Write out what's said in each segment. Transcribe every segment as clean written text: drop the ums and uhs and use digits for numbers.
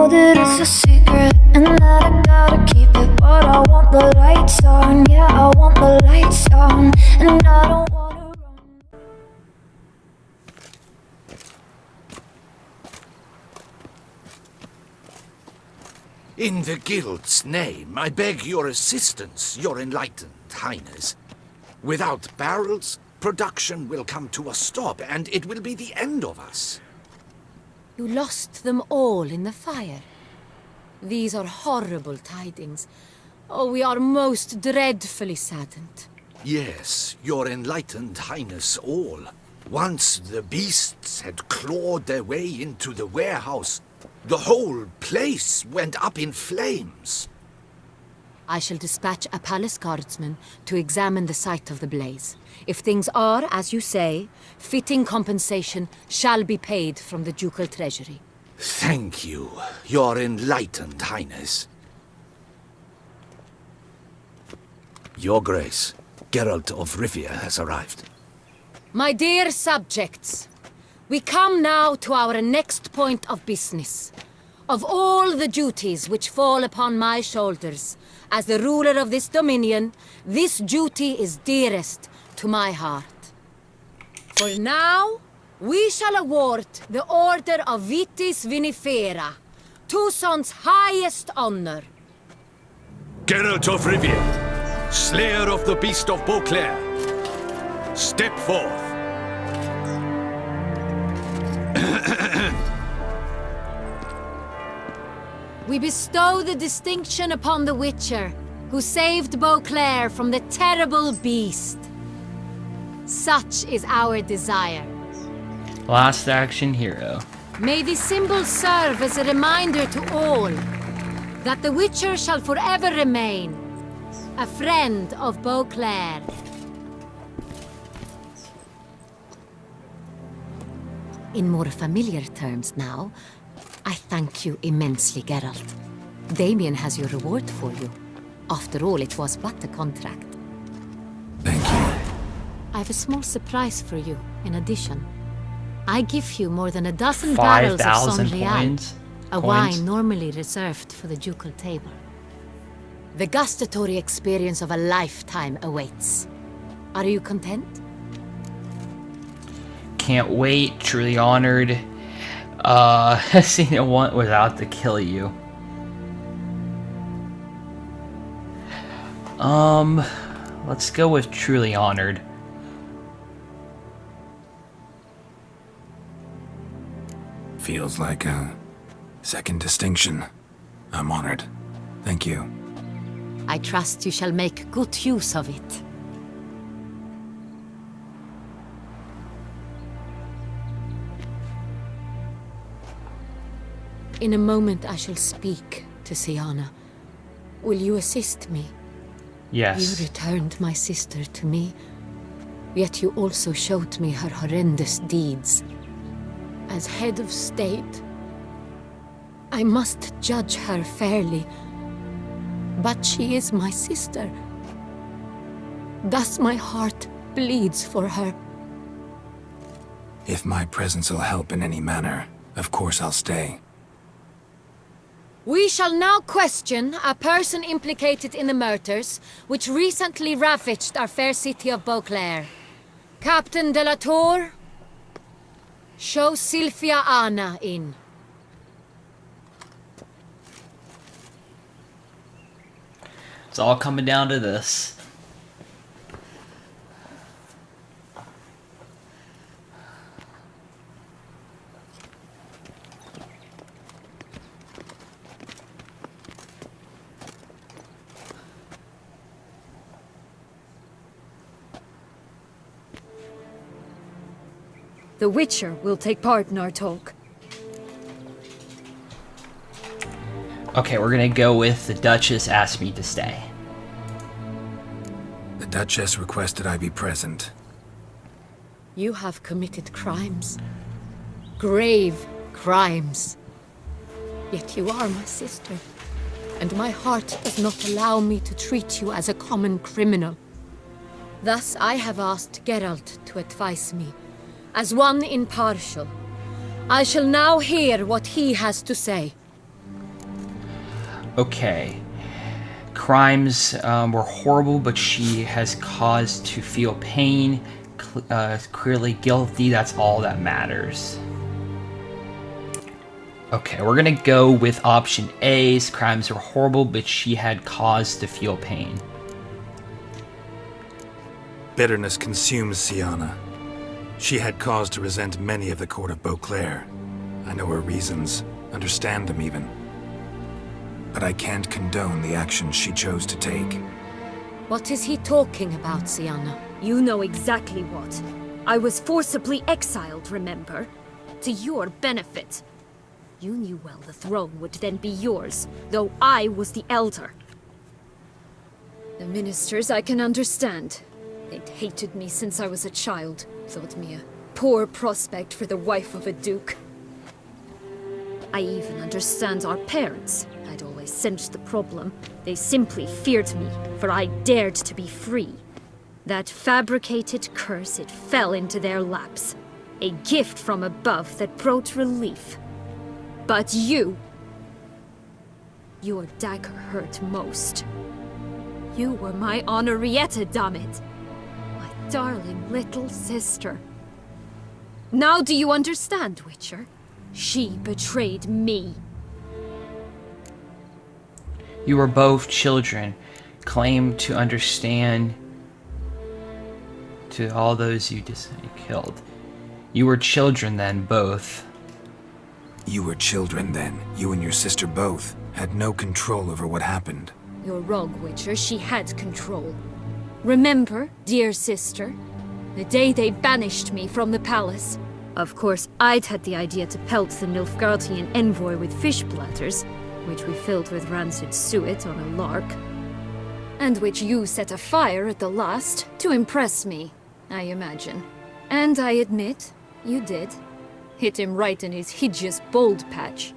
know that it's a secret and that I gotta keep it, but I want the lights on, yeah, I want the lights on, and I don't wanna run. In the Guild's name, I beg your assistance, your enlightened highness. Without barrels, production will come to a stop, and it will be the end of us. You lost them all in the fire. These are horrible tidings. Oh, we are most dreadfully saddened. Yes, your enlightened highness all. Once the beasts had clawed their way into the warehouse, the whole place went up in flames. I shall dispatch a palace guardsman to examine the site of the blaze. If things are, as you say, fitting compensation shall be paid from the ducal treasury. Thank you, your enlightened highness. Your Grace, Geralt of Rivia has arrived. My dear subjects, we come now to our next point of business. Of all the duties which fall upon my shoulders, as the ruler of this dominion, this duty is dearest to my heart. For now, we shall award the Order of Vitis Vinifera, Tucson's highest honor. Geralt of Rivia, slayer of the beast of Beauclair, step forth. We bestow the distinction upon the Witcher, who saved Beauclair from the terrible beast. Such is our desire. Last action hero. May the symbol serve as a reminder to all that the Witcher shall forever remain a friend of Beauclair. In more familiar terms now, I thank you immensely, Geralt. Damien has your reward for you. After all, it was but a contract. Thank you. I have a small surprise for you, in addition. I give you more than a dozen barrels of 5,000 Son Real, coins. a wine normally reserved for the ducal table. The gustatory experience of a lifetime awaits. Are you content? Can't wait. Truly honored. Seeing it want without to kill you. Let's go with truly honored. Feels like a second distinction. I'm honored. Thank you. I trust you shall make good use of it. In a moment I shall speak to Siana. Will you assist me? Yes. You returned my sister to me, yet you also showed me her horrendous deeds. As head of state, I must judge her fairly, but she is my sister. Thus my heart bleeds for her. If my presence will help in any manner, of course I'll stay. We shall now question a person implicated in the murders which recently ravaged our fair city of Beauclair. Captain de la Tour, show Sylvia Anna in. It's all coming down to this. The Witcher will take part in our talk. Okay, we're gonna go with the Duchess asked me to stay. The Duchess requested I be present. You have committed crimes. Grave crimes. Yet you are my sister, and my heart does not allow me to treat you as a common criminal. Thus I have asked Geralt to advise me, as one impartial. I shall now hear what he has to say. Okay. Crimes were horrible, but she has cause to feel pain. Clearly guilty. That's all that matters. Okay, we're gonna go with option A's. Crimes were horrible, but she had cause to feel pain. Bitterness consumes Sienna. She had cause to resent many of the court of Beauclair. I know her reasons, understand them even. But I can't condone the actions she chose to take. What is he talking about, Sienna? You know exactly what. I was forcibly exiled, remember? To your benefit. You knew well the throne would then be yours, though I was the elder. The ministers I can understand. They'd hated me since I was a child, thought me a poor prospect for the wife of a duke. I even understand our parents. I'd always sensed the problem. They simply feared me, for I dared to be free. That fabricated curse, it fell into their laps. A gift from above that brought relief. But you... Your dagger hurt most. You were my Henrietta, damn it. My darling little sister. Now do you understand, Witcher? She betrayed me. You were both children. Claim to understand to all those you killed. You were children then, both. You were children then. You and your sister both had no control over what happened. You're wrong, Witcher. She had control. Remember, dear sister, the day they banished me from the palace? Of course, I'd had the idea to pelt the Nilfgaardian envoy with fish bladders, which we filled with rancid suet on a lark. And which you set afire at the last, to impress me, I imagine. And I admit, you did. Hit him right in his hideous bald patch.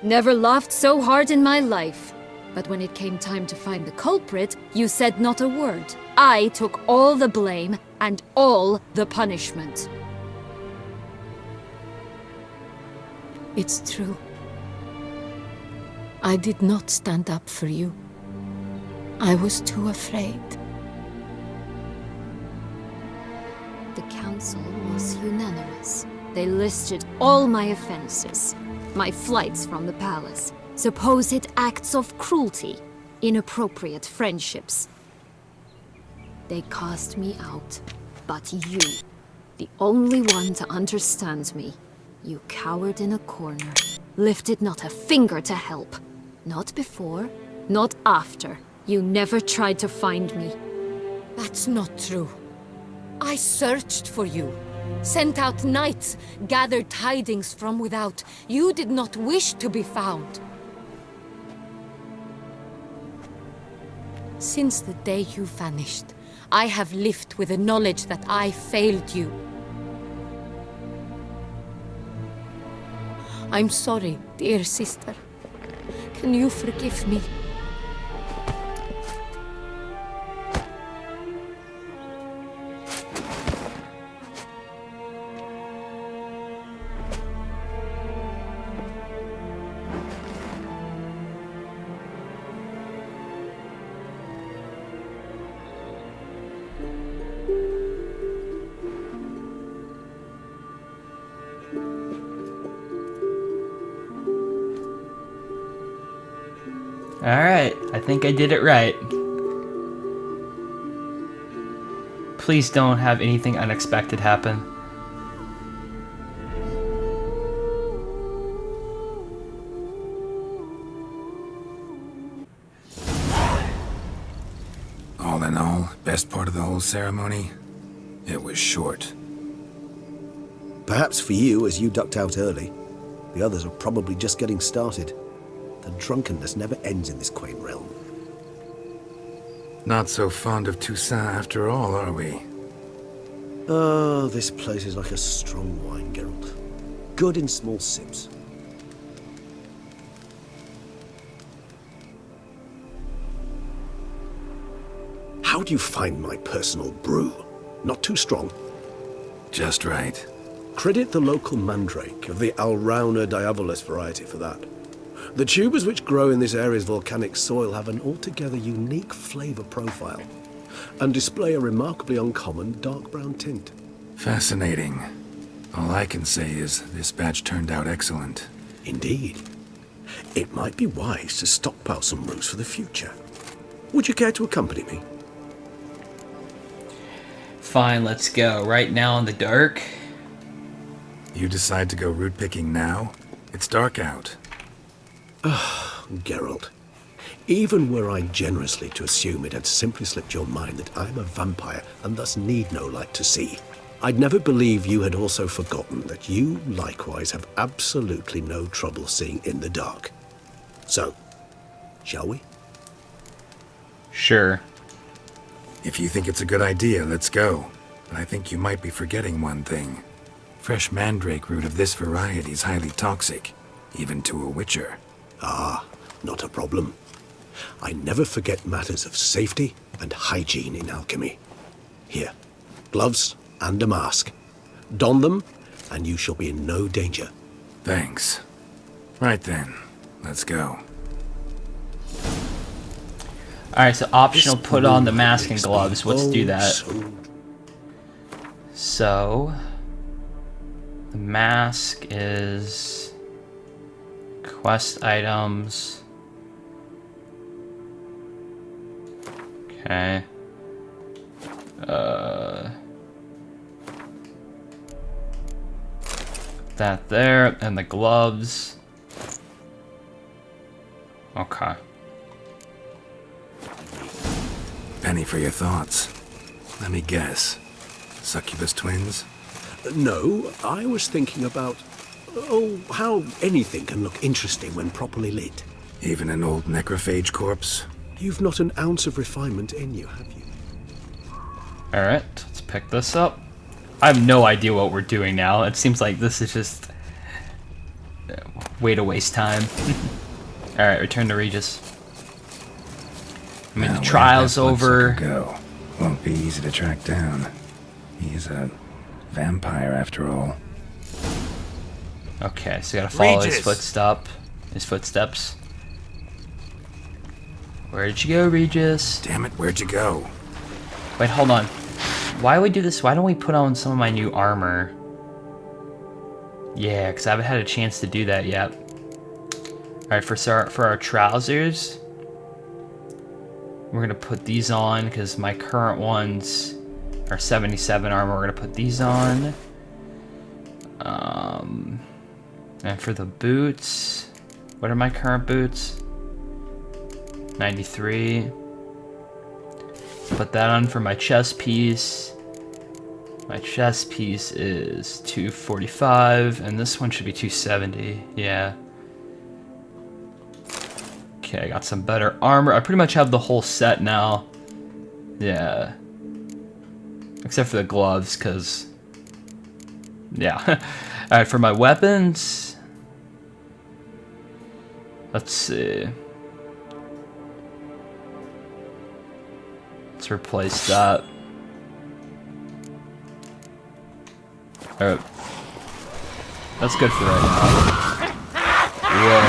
Never laughed so hard in my life. But when it came time to find the culprit, you said not a word. I took all the blame and all the punishment. It's true. I did not stand up for you. I was too afraid. The council was unanimous. They listed all my offenses. My flights from the palace, supposed acts of cruelty, inappropriate friendships. They cast me out. But you, the only one to understand me, you cowered in a corner, lifted not a finger to help. Not before, not after. You never tried to find me. That's not true. I searched for you. Sent out knights, gathered tidings from without. You did not wish to be found. Since the day you vanished, I have lived with the knowledge that I failed you. I'm sorry, dear sister. Can you forgive me? Alright, I think I did it right. Please don't have anything unexpected happen. All in all, best part of the whole ceremony? It was short. Perhaps for you, as you ducked out early. The others are probably just getting started. The drunkenness never ends in this quaint realm. Not so fond of Toussaint after all, are we? Oh, this place is like a strong wine, Geralt. Good in small sips. How do you find my personal brew? Not too strong? Just right. Credit the local mandrake of the Alrauna Diabolus variety for that. The tubers which grow in this area's volcanic soil have an altogether unique flavour profile and display a remarkably uncommon dark brown tint. Fascinating. All I can say is this batch turned out excellent. Indeed. It might be wise to stockpile some roots for the future. Would you care to accompany me? Fine, let's go. Right now in the dark. You decide to go root picking now? It's dark out. Geralt, even were I generously to assume it had simply slipped your mind that I'm a vampire and thus need no light to see, I'd never believe you had also forgotten that you likewise have absolutely no trouble seeing in the dark. So, shall we? Sure. If you think it's a good idea, let's go. But I think you might be forgetting one thing. Fresh mandrake root of this variety is highly toxic, even to a witcher. Ah, not a problem. I never forget matters of safety and hygiene in alchemy. Here, gloves and a mask. Don them, and you shall be in no danger. Thanks. Right then, let's go. Alright, so optional, put on the mask and gloves. Let's do that. So, the mask is quest items. Okay. That there, and the gloves. Okay. Penny for your thoughts. Let me guess. Succubus twins? No, I was thinking about, how anything can look interesting when properly lit. Even an old necrophage corpse? You've not an ounce of refinement in you, have you? Alright, let's pick this up. I have no idea what we're doing now. It seems like this is just way to waste time. Alright, return to Regis. I mean, the trial's over. Go. Won't be easy to track down. He's a vampire after all. Okay, so gotta follow Regis. his footsteps. Where did you go, Regis? Damn it, where'd you go? Wait, hold on. Why do we do this? Why don't we put on some of my new armor? Yeah, because I haven't had a chance to do that yet. Alright, for our trousers, we're gonna put these on because my current ones are 77 armor. We're gonna put these on. And for the boots, what are my current boots? 93. Put that on for my chest piece. My chest piece is 245, and this one should be 270. Yeah. Okay, I got some better armor. I pretty much have the whole set now. Yeah. Except for the gloves, because... yeah. Alright, for my weapons... let's see. Let's replace that. Alright. That's good for right now. Whoa.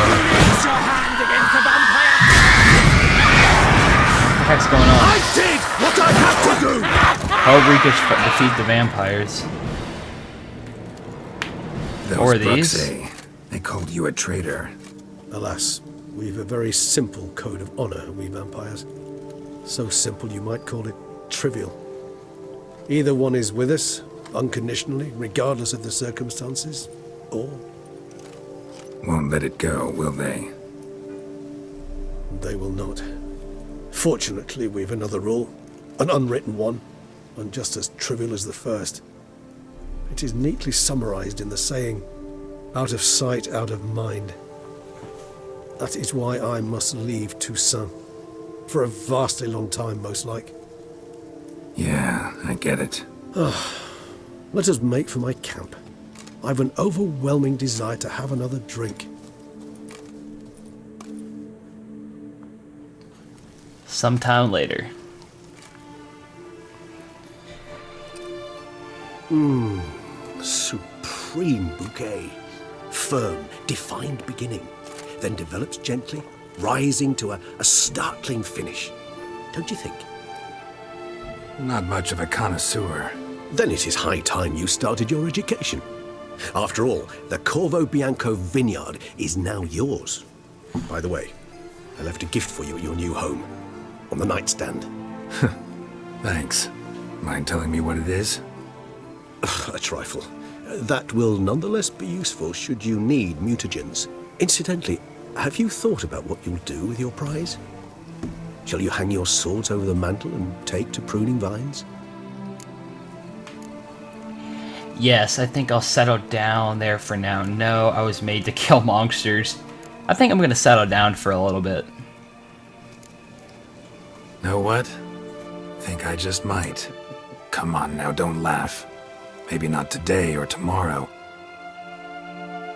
What the heck's going on? I did what I had to do! How Regis defeat the vampires? Those Or these? Bruxay, they called you a traitor. Alas, we've a very simple code of honor, we vampires. So simple you might call it trivial. Either one is with us, unconditionally, regardless of the circumstances, or... Won't let it go, will they? they will not. Fortunately, we've another rule, an unwritten one, and just as trivial as the first. It is neatly summarized in the saying, out of sight, out of mind. That is why I must leave Toussaint. For a vastly long time, most like. Yeah, I get it. Let us make for my camp. I've an overwhelming desire to have another drink. Sometime later. Supreme bouquet. Firm, defined beginning. then develops gently, rising to a startling finish. Don't you think? Not much of a connoisseur. Then it is high time you started your education. After all, the Corvo Bianco vineyard is now yours. By the way, I left a gift for you at your new home, on the nightstand. Thanks. Mind telling me what it is? A trifle. That will nonetheless be useful should you need mutagens. Incidentally, have you thought about what you'll do with your prize? Shall you hang your swords over the mantle and take to pruning vines? Yes, I think I'll settle down there for now. No, I was made to kill monsters. I think I'm gonna settle down for a little bit. Know what? Think I just might. Come on now, don't laugh. Maybe not today or tomorrow.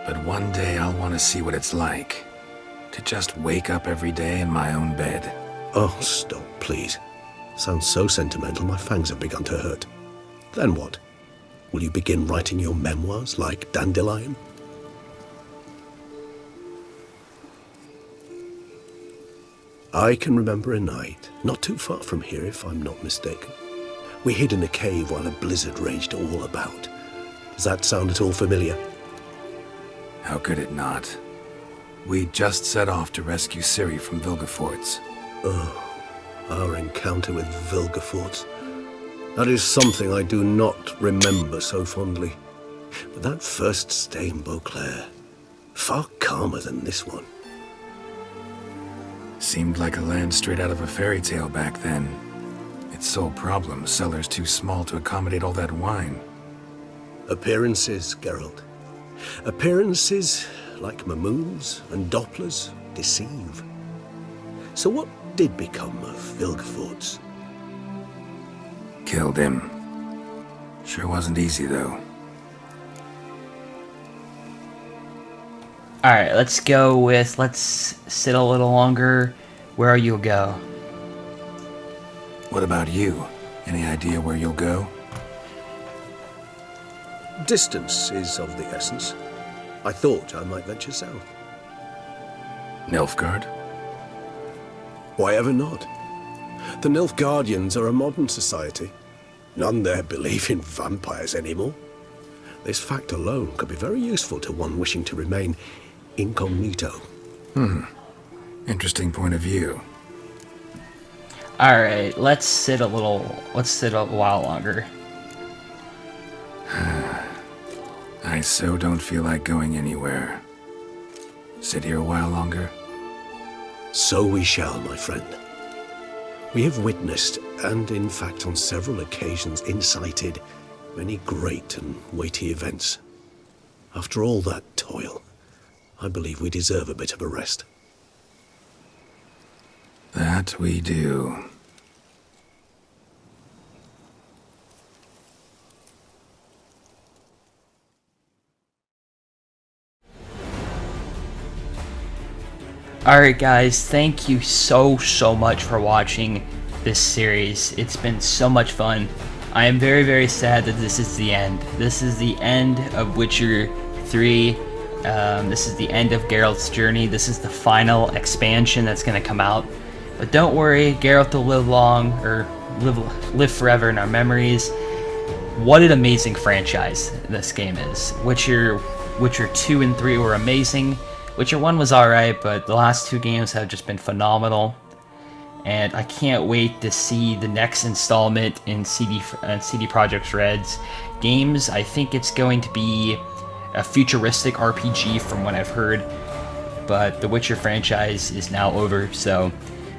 But one day I'll want to see what it's like. To just wake up every day in my own bed. Oh, stop, please. Sounds so sentimental, my fangs have begun to hurt. Then what? Will you begin writing your memoirs like Dandelion? I can remember a night, not too far from here if I'm not mistaken. We hid in a cave while a blizzard raged all about. Does that sound at all familiar? How could it not? We just set off to rescue Ciri from Vilgefortz. Oh, our encounter with Vilgefortz. That is something I do not remember so fondly. But that first stay in Beauclair, far calmer than this one. Seemed like a land straight out of a fairy tale back then. Its sole problem, cellars too small to accommodate all that wine. Appearances, Geralt. Appearances, like Mamoons and Dopplers, deceive. So what did become of Vilgefortz? Killed him. Sure wasn't easy, though. Alright, let's sit a little longer. Where you'll go? What about you? Any idea where you'll go? Distance is of the essence. I thought I might venture south. Nilfgaard? Why ever not? The Nilfgaardians are a modern society. None there believe in vampires anymore. This fact alone could be very useful to one wishing to remain incognito. Interesting point of view. Alright, let's sit a while longer. I so don't feel like going anywhere. Sit here a while longer? So we shall, my friend. We have witnessed, and in fact on several occasions incited, many great and weighty events. After all that toil, I believe we deserve a bit of a rest. That we do. Alright guys, thank you so much for watching this series. It's been so much fun. I am very sad that this is the end. This is the end of Witcher 3. This is the end of Geralt's journey. This is the final expansion that's going to come out. But don't worry, Geralt will live long, or live forever in our memories. What an amazing franchise this game is. Witcher 2 and 3 were amazing. Witcher 1 was alright, but the last two games have just been phenomenal. And I can't wait to see the next installment in CD Projekt RED's games. I think it's going to be a futuristic RPG from what I've heard. But the Witcher franchise is now over, so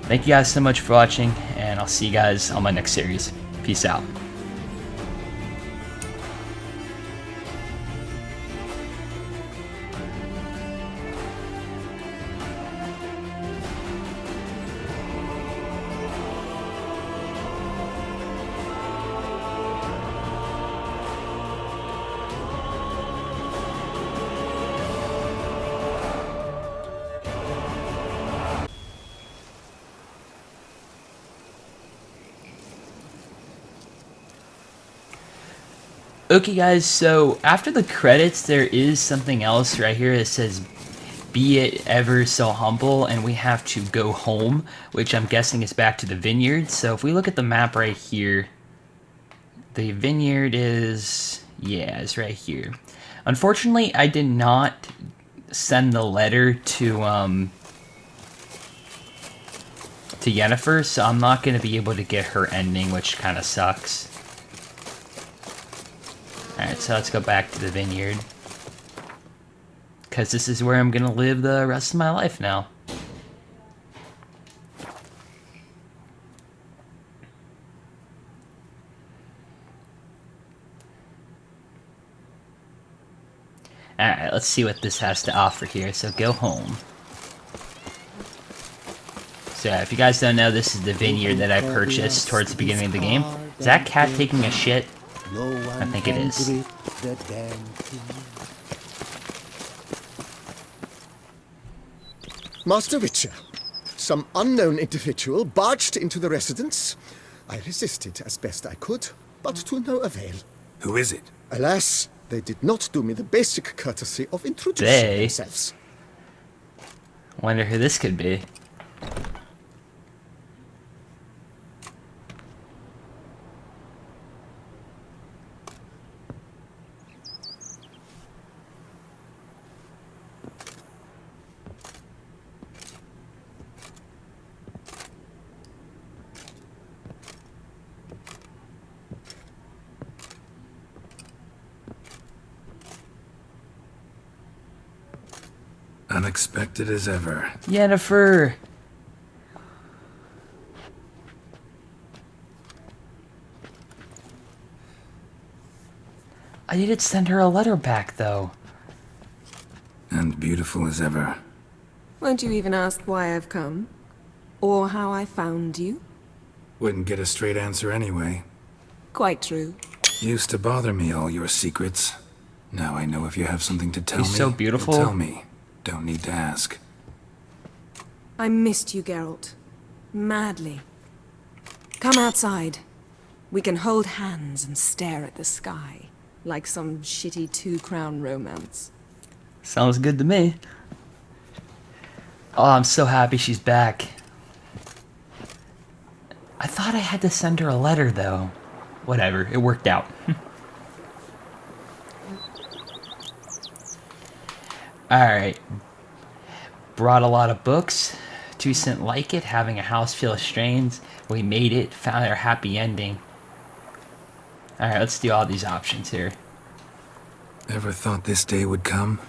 thank you guys so much for watching, and I'll see you guys on my next series. Peace out. Okay guys, so after the credits there is something else right here that says be it ever so humble, and we have to go home, which I'm guessing is back to the vineyard. So if we look at the map right here, the vineyard is, yeah, it's right here. Unfortunately, I did not send the letter to Yennefer, so I'm not going to be able to get her ending, which kind of sucks. Alright, so let's go back to the vineyard. Because this is where I'm going to live the rest of my life now. Alright, let's see what this has to offer here. So go home. So if you guys don't know, this is the vineyard that I purchased towards the beginning of the game. Is that cat taking a shit? I think it is. Master Witcher, some unknown individual barged into the residence. I resisted as best I could, but to no avail. Who is it? Alas, they did not do me the basic courtesy of introducing themselves. Wonder who this could be. Unexpected as ever. Yennefer! I did send her a letter back, though. And beautiful as ever. Won't you even ask why I've come? Or how I found you? Wouldn't get a straight answer anyway. Quite true. Used to bother me, all your secrets. Now I know if you have something to tell me. She's so beautiful. Tell me. Don't need to ask. I missed you, Geralt. Madly. Come outside. We can hold hands and stare at the sky. Like some shitty two-crown romance. Sounds good to me. Oh, I'm so happy she's back. I thought I had to send her a letter, though. Whatever, it worked out. Alright. Brought a lot of books. 2 Cent like it, having a house full of strains. We made it, found our happy ending. Alright, let's do all these options here. Ever thought this day would come?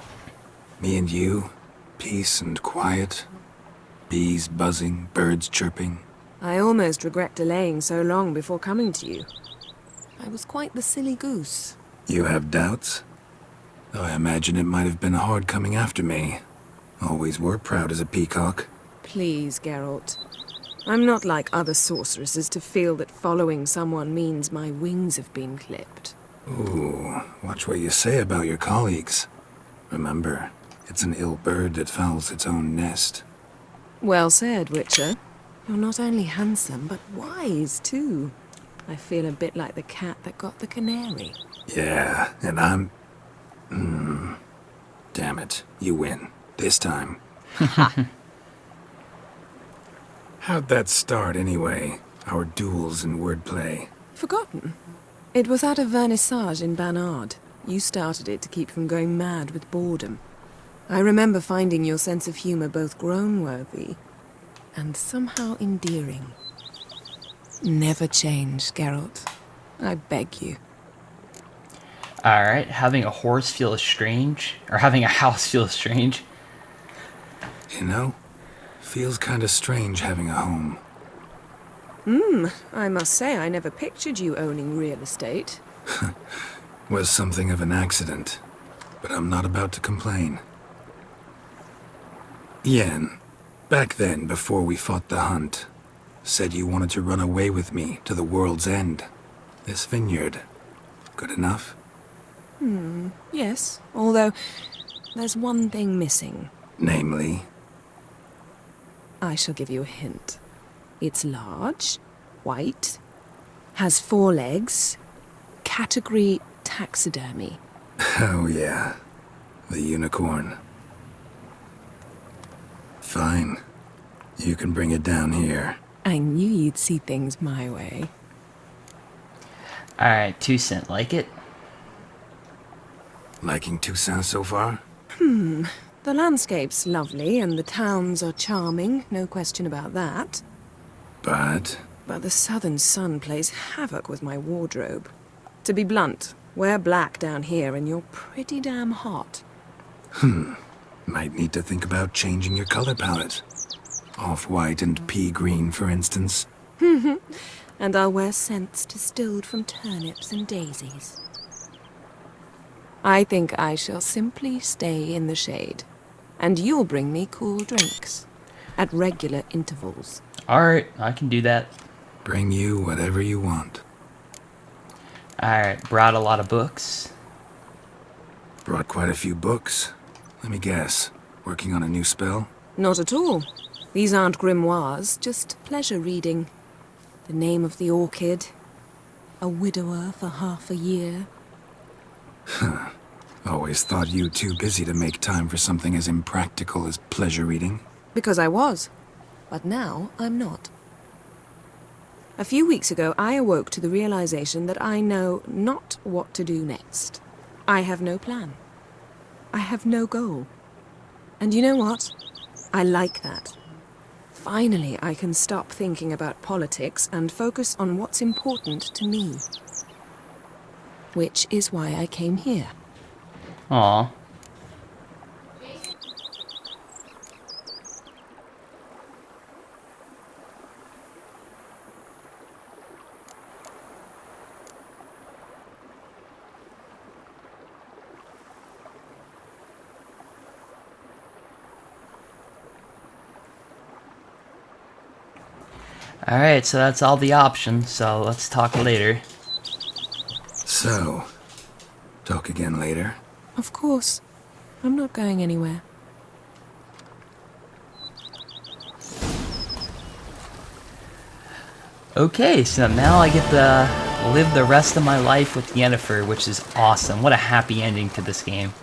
Me and you, peace and quiet. Bees buzzing, birds chirping. I almost regret delaying so long before coming to you. I was quite the silly goose. You have doubts? Though I imagine it might have been hard coming after me. Always were proud as a peacock. Please, Geralt. I'm not like other sorceresses to feel that following someone means my wings have been clipped. Ooh, watch what you say about your colleagues. Remember, it's an ill bird that fouls its own nest. Well said, Witcher. You're not only handsome, but wise, too. I feel a bit like the cat that got the canary. Yeah, and I'm... Damn it, you win. This time. How'd that start, anyway? Our duels and wordplay. Forgotten. It was at a vernissage in Banard. You started it to keep from going mad with boredom. I remember finding your sense of humor both groan-worthy and somehow endearing. Never change, Geralt. I beg you. Alright, having a horse feel strange. Or having a house feel strange. You know, feels kinda strange having a home. I must say I never pictured you owning real estate. Was something of an accident, but I'm not about to complain. Yen, back then, before we fought the hunt, said you wanted to run away with me to the world's end. This vineyard, good enough? Yes, although there's one thing missing. Namely? I shall give you a hint. It's large, white, has 4 legs, category taxidermy. Oh yeah, the unicorn. Fine. You can bring it down here. I knew you'd see things my way. Alright, 2 cent, like it? Liking Toussaint so far? The landscape's lovely and the towns are charming, no question about that. But But the southern sun plays havoc with my wardrobe. To be blunt, wear black down here and you're pretty damn hot. might need to think about changing your color palette. Off-white and pea green, for instance. And I'll wear scents distilled from turnips and daisies. I think I shall simply stay in the shade. And you'll bring me cool drinks. At regular intervals. Alright, I can do that. Bring you whatever you want. Alright, brought a lot of books. Brought quite a few books. Let me guess. Working on a new spell? Not at all. These aren't grimoires, just pleasure reading. The Name of the Orchid. A widower for half a year. Always thought you too busy to make time for something as impractical as pleasure reading. Because I was. But now I'm not. A few weeks ago, I awoke to the realization that I know not what to do next. I have no plan. I have no goal. And you know what? I like that. Finally, I can stop thinking about politics and focus on what's important to me. Which is why I came here. Aw. Alright, so that's all the options, so let's talk later. So, talk again later. Of course. I'm not going anywhere. Okay, so now I get to live the rest of my life with Yennefer, which is awesome. What a happy ending to this game.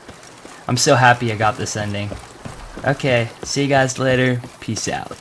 I'm so happy I got this ending. Okay, see you guys later. Peace out.